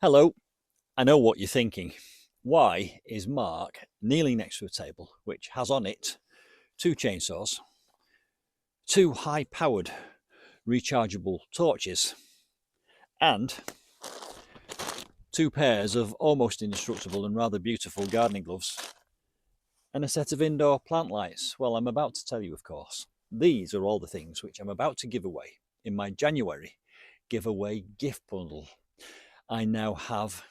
Hello, I know what you're thinking. Why is Mark kneeling next to a table which has on it two chainsaws, two high powered rechargeable torches, and two pairs of almost indestructible and rather beautiful gardening gloves, and a set of indoor plant lights? Well, I'm about to tell you, of course. These are all the things which I'm about to give away in my January giveaway gift bundle. I now have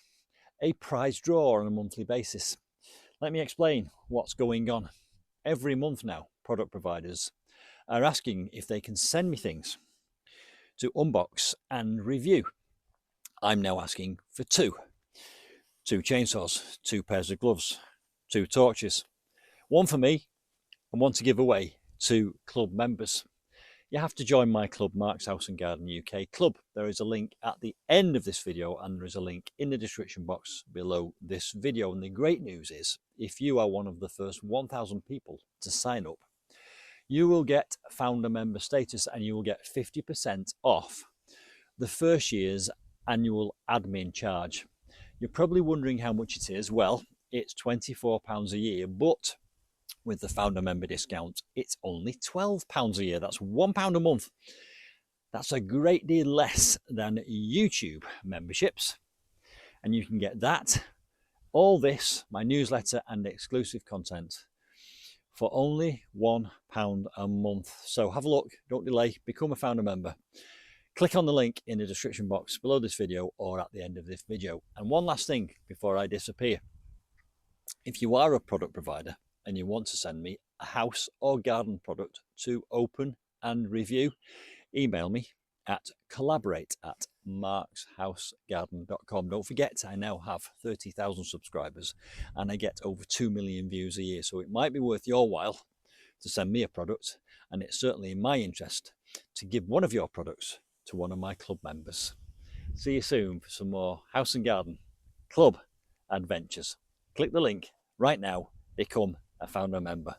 a prize draw on a monthly basis. Let me explain what's going on. Every month now, product providers are asking if they can send me things to unbox and review. I'm now asking for two chainsaws, two pairs of gloves, two torches, one for me and one to give away to club members. You have to join my club, Mark's House and Garden UK Club. There is a link at the end of this video and there is a link in the description box below this video. And the great news is, if you are one of the first 1,000 people to sign up, you will get founder member status and you will get 50% off the first year's annual admin charge. You're probably wondering how much it is. Well, it's £24 a year, but with the founder member discount, it's only £12 a year. That's £1 a month. That's a great deal less than YouTube memberships. And you can get that, all this, my newsletter and exclusive content for only £1 a month. So have a look, don't delay, become a founder member. Click on the link in the description box below this video or at the end of this video. And one last thing before I disappear. If you are a product provider and you want to send me a house or garden product to open and review, email me at collaborate@markshousegarden.com. Don't forget, I now have 30,000 subscribers and I get over 2 million views a year. So it might be worth your while to send me a product, and it's certainly in my interest to give one of your products to one of my club members. See you soon for some more house and garden club adventures. Click the link right now, become a founder member.